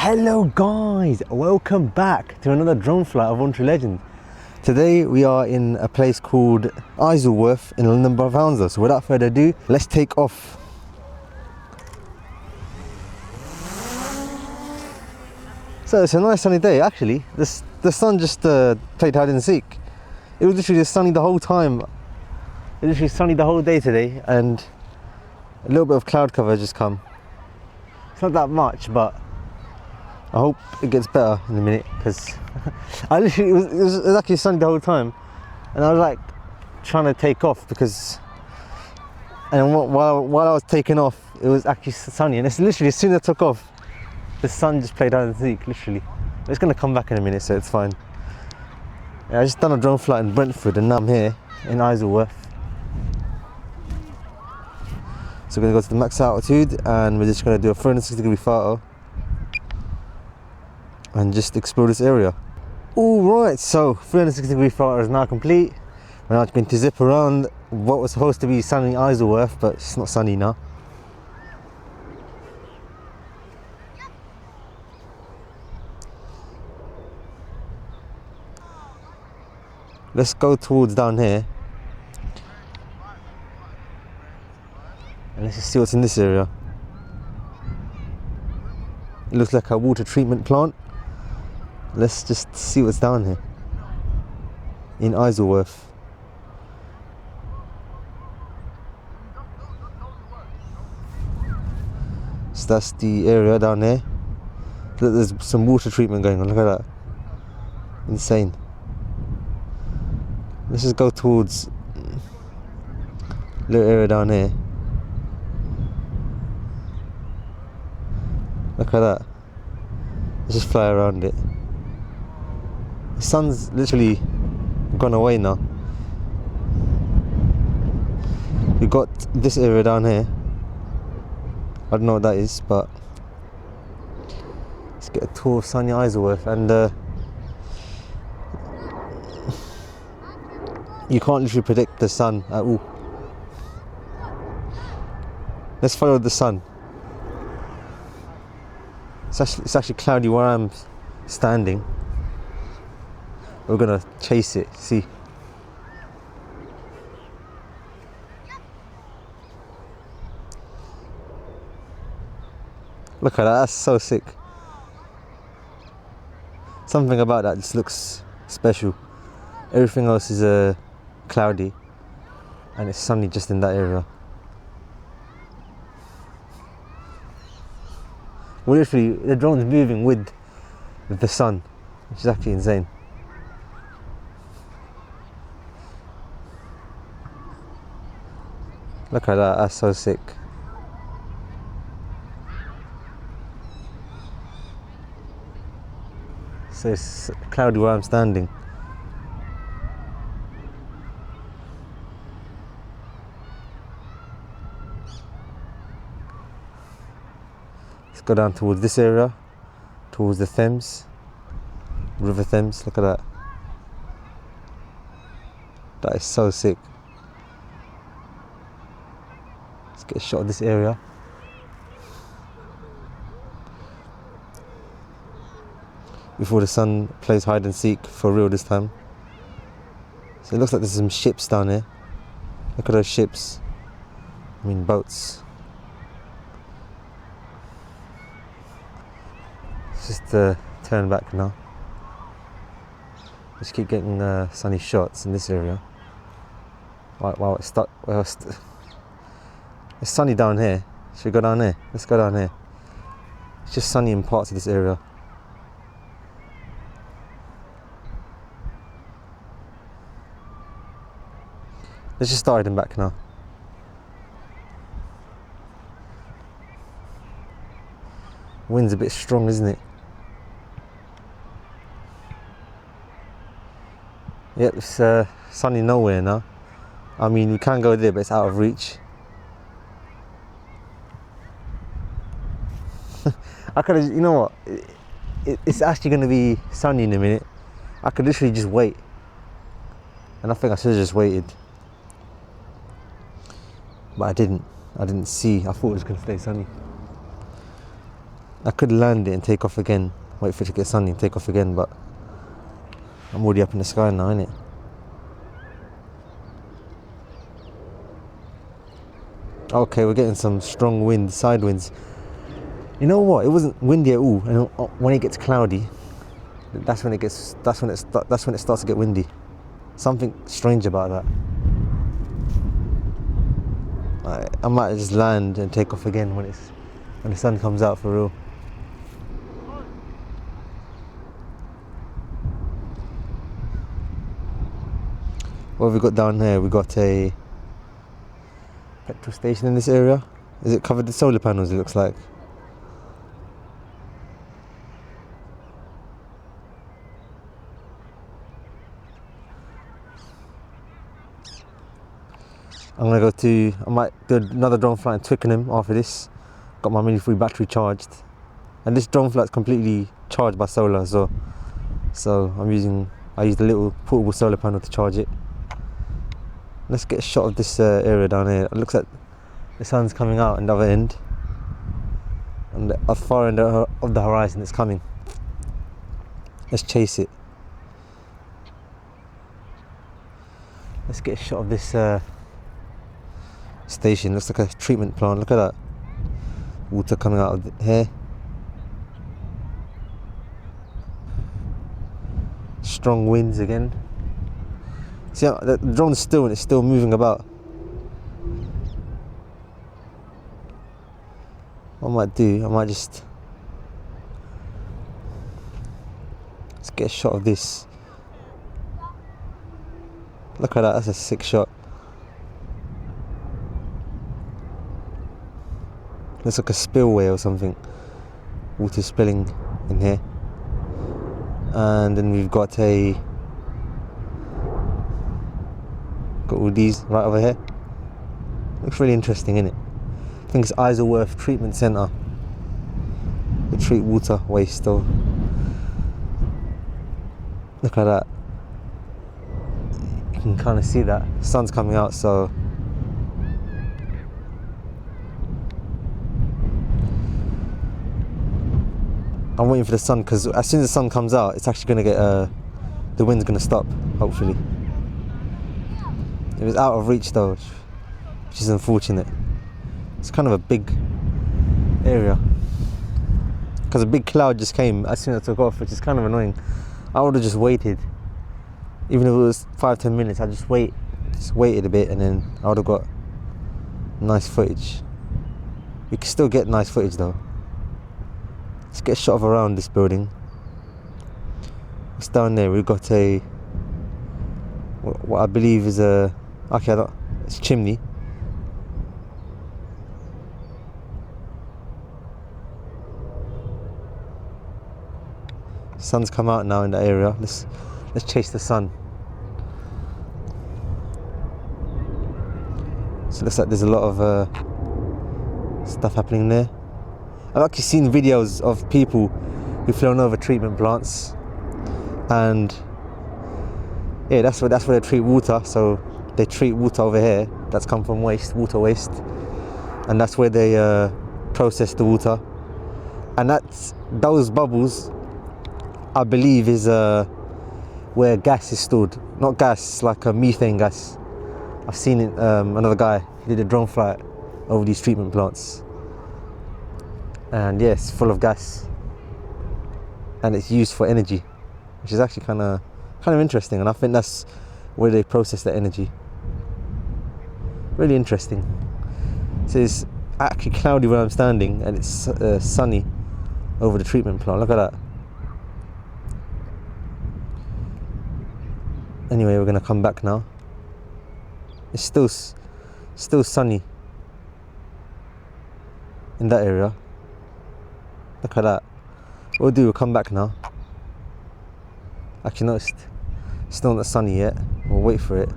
Hello guys, welcome back to another drone flight of Untrue Legend. Today we are in a place called Isleworth in London Borough. So without further ado, let's take off. So it's a nice sunny day actually. The sun just played hide and seek. It was literally just sunny the whole time. It was literally sunny the whole day today, and a little bit of cloud cover has just come. It's not that much, but I hope it gets better in a minute, because I literally, it was actually sunny the whole time, and I was like trying to take off and while I was taking off, it was actually sunny, and it's literally as soon as I took off, the sun just played hide and seek, literally. It's going to come back in a minute, so it's fine. Yeah, I just done a drone flight in Brentford, and now I'm here in Isleworth. So we're going to go to the max altitude, and we're just going to do a 360-degree photo and just explore this area. Alright, so 360-degree photo is now complete. We're now going to zip around what was supposed to be sunny Isleworth, but it's not sunny now. Let's go towards down here and let's just see what's in this area. It looks like a water treatment plant. Let's just see what's down here in Isleworth. So that's the area down there. Look, there's some water treatment going on, look at that. Insane. Let's just go towards a little area down here. Look at that. Let's just fly around it. The sun's literally gone away now. We've got this area down here. I don't know what that is, but let's get a tour of sunny Isleworth. And you can't literally predict the sun at all. Let's follow the sun. It's actually cloudy where I'm standing. We're gonna chase it, see. Look at that, that's so sick. Something about that just looks special. Everything else is cloudy, and it's sunny just in that area. Well, literally, the drone's moving with the sun, which is actually insane. Look at that, that's so sick. So it's cloudy where I'm standing. Let's go down towards this area, towards the Thames, River Thames. Look at that. That is so sick. Let's get a shot of this area. Before the sun plays hide and seek for real this time. So it looks like there's some ships down here. Look at those ships. I mean boats. Let's just turn back now. Just keep getting sunny shots in this area. Wow, it's stuck. Well, it's sunny down here. Should we go down here? Let's go down here. It's just sunny in parts of this area. Let's just start heading back now. Wind's a bit strong, isn't it? Yep, it's sunny nowhere now. I mean, we can go there, but it's out of reach. I could have, you know what? It's actually going to be sunny in a minute. I could literally just wait. And I think I should have just waited. But I didn't see. I thought it was going to stay sunny. I could land it and take off again, wait for it to get sunny and take off again, but I'm already up in the sky now, innit? Okay, we're getting some strong wind, side winds. You know what? It wasn't windy at all, and when it gets cloudy, that's when it starts to get windy. Something strange about that. I might just land and take off again when the sun comes out for real. What have we got down here? We got a petrol station in this area. Is it covered with solar panels? It looks like. I might do another drone flight in Twickenham after this. Got my mini free battery charged, and this drone flight's completely charged by solar as well. So I used a little portable solar panel to charge it. Let's get a shot of this area down here. It looks like the sun's coming out on the other end, and the far end of the horizon it's coming. Let's chase it. Let's get a shot of this station. Looks like a treatment plant. Look at that. Water coming out of here. Strong winds again. See, the drone's still and it's still moving about. What I might do, let's get a shot of this. Look at that, that's a sick shot. Looks like a spillway or something. Water spilling in here. And then we've got all these right over here. Looks really interesting, innit? I think it's Isleworth Treatment Centre. They treat water waste or... Look at that. You can kind of see that. The sun's coming out, so... I'm waiting for the sun, because as soon as the sun comes out, it's actually going to get... the wind's going to stop, hopefully. It was out of reach though, which is unfortunate. It's kind of a big area, because a big cloud just came as soon as I took off, which is kind of annoying. I would have just waited, even if it was 5-10 minutes. I just waited a bit, and then I would have got nice footage. We can still get nice footage though. Let's get a shot of around this building. It's down there. We've got what I believe is it's a chimney. Sun's come out now in that area. Let's chase the sun. So it looks like there's a lot of stuff happening there. I've actually seen videos of people who've flown over treatment plants, and yeah, that's where they treat water. So they treat water over here that's come from water waste, and that's where they process the water. And those bubbles, I believe, is where gas is stored. Not gas, it's like a methane gas. I've seen it. Another guy, he did a drone flight over these treatment plants, and yeah, it's full of gas, and it's used for energy, which is actually kind of interesting. And I think that's where they process the energy. Really interesting. So it's actually cloudy where I'm standing, and it's sunny over the treatment plant. Look at that. Anyway, we're gonna come back now. It's still sunny in that area. Look at that. What we'll come back now. Actually, no, it's still not sunny yet. We'll wait for it.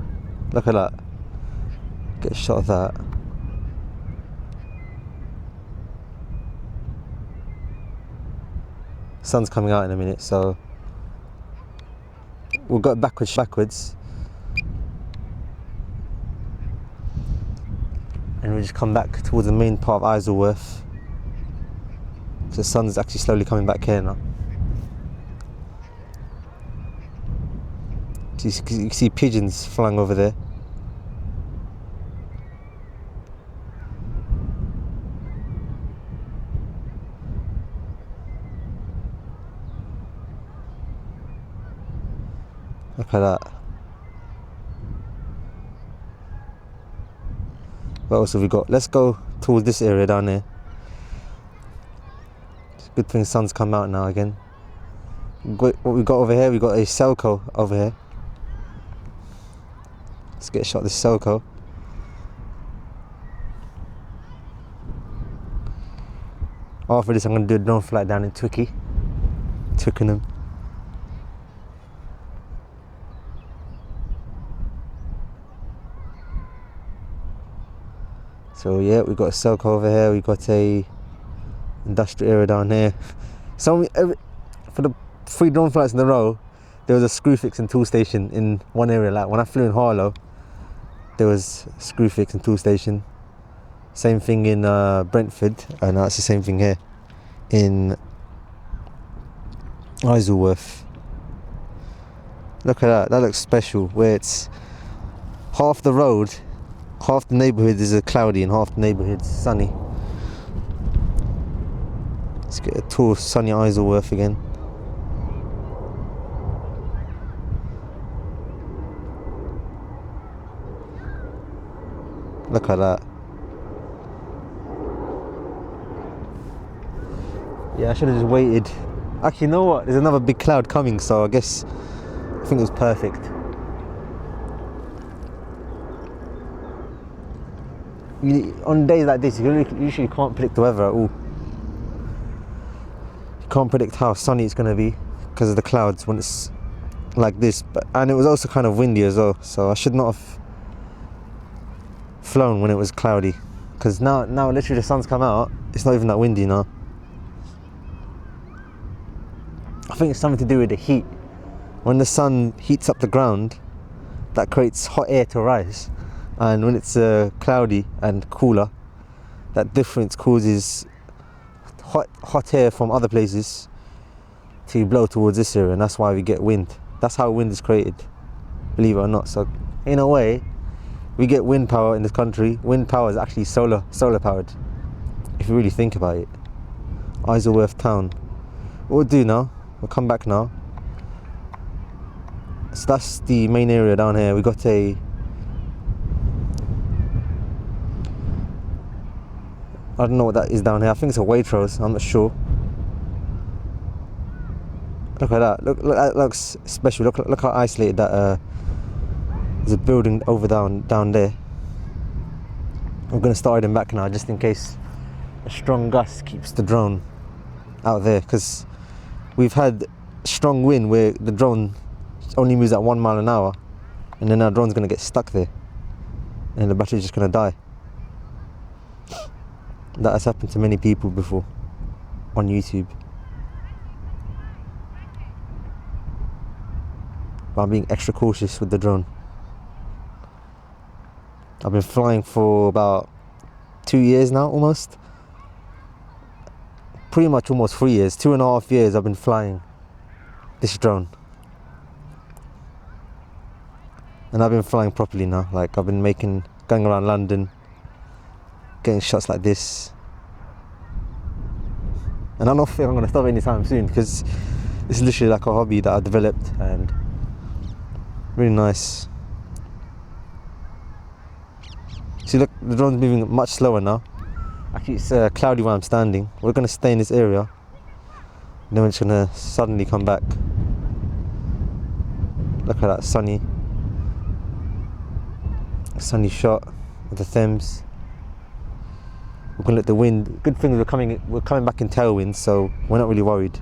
Look at that. Get a shot of that. Sun's coming out in a minute, so we'll go backwards, and we'll just come back towards the main part of Isleworth. So the sun's actually slowly coming back here now. You can see pigeons flying over there. Look at that. What else have we got? Let's go towards this area down here. It's a good thing the sun's come out now again. What we got over here, we got a Selco over here. Let's get a shot of this Selco. After this I'm going to do a drone flight down in Twickenham. So yeah, we got a Selco over here, we got a industrial area down here. So for the 3 drone flights in a row, there was a screw fix and tool station in one area. Like when I flew in Harlow, there was a screw fix and tool station. Same thing in Brentford, and that's the same thing here in Isleworth. Look at that looks special, where it's half the road, half the neighbourhood is cloudy and half the neighbourhood's sunny. Let's get a tour of sunny Isleworth again. Look at that. Yeah, I should have just waited. Actually, you know what? There's another big cloud coming, so I guess I think it was perfect. On days like this, you usually can't predict the weather at all. You can't predict how sunny it's going to be because of the clouds when it's like this. And it was also kind of windy as well, so I should not have flown when it was cloudy, because now literally the sun's come out, it's not even that windy now. I think it's something to do with the heat. When the sun heats up the ground, that creates hot air to rise, and when it's cloudy and cooler, that difference causes hot air from other places to blow towards this area, and that's why we get wind. That's how wind is created, believe it or not. So in a way, we get wind power in this country. Wind power is actually solar powered, if you really think about it. Isleworth town. What we'll do now, we'll come back now. So that's the main area down here. We got I don't know what that is down here. I think it's a Waitrose, I'm not sure. Look at that. Look, that looks special. Look how isolated that there's a building over down there. I'm gonna start heading back now, just in case a strong gust keeps the drone out there, because we've had strong wind where the drone only moves at 1 mile an hour, and then our drone's gonna get stuck there and the battery's just gonna die. That has happened to many people before on YouTube. But I'm being extra cautious with the drone. I've been flying for about 2 years now, almost. Pretty much almost 3 years, 2.5 years I've been flying this drone. And I've been flying properly now. Like, I've been going around London, getting shots like this. And I don't think I'm going to stop anytime soon, because it's literally like a hobby that I developed, and really nice. See, look, the drone's moving much slower now. Actually, it's cloudy where I'm standing. We're going to stay in this area, then we're just going to suddenly come back. Look at that sunny shot of the Thames. We're going to let the wind. Good thing we're coming back in tailwind, so we're not really worried.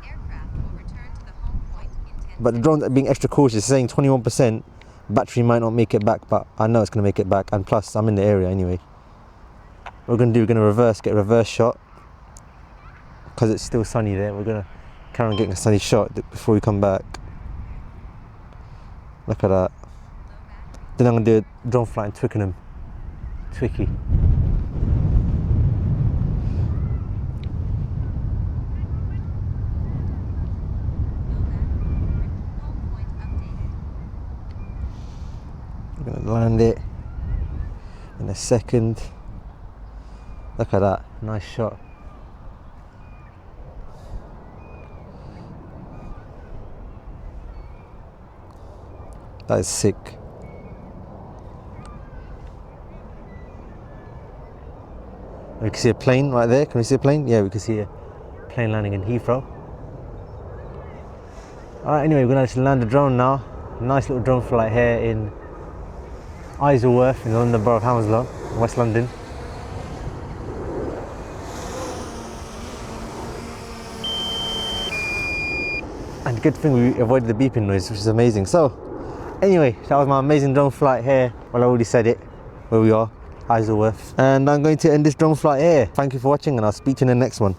Aircraft will return to the home point in 10 But the drone's being extra cautious, saying 21%. Battery might not make it back, but I know it's going to make it back, and plus I'm in the area anyway. What we're going to do, we're going to get a reverse shot, because it's still sunny there. We're going to carry on getting a sunny shot before we come back. Look at that. Then I'm going to do a drone flight in Twickenham. I'm gonna land it in a second. Look at that, nice shot. That is sick. We can see a plane right there. Can we see a plane? Yeah, we can see a plane landing in Heathrow. Alright, anyway, we're gonna actually land the drone now. Nice little drone flight here in Isleworth in the London Borough of Hounslow, West London. And good thing we avoided the beeping noise, which is amazing. So, anyway, that was my amazing drone flight here. Well, I already said it, where we are, Isleworth. And I'm going to end this drone flight here. Thank you for watching, and I'll speak to you in the next one.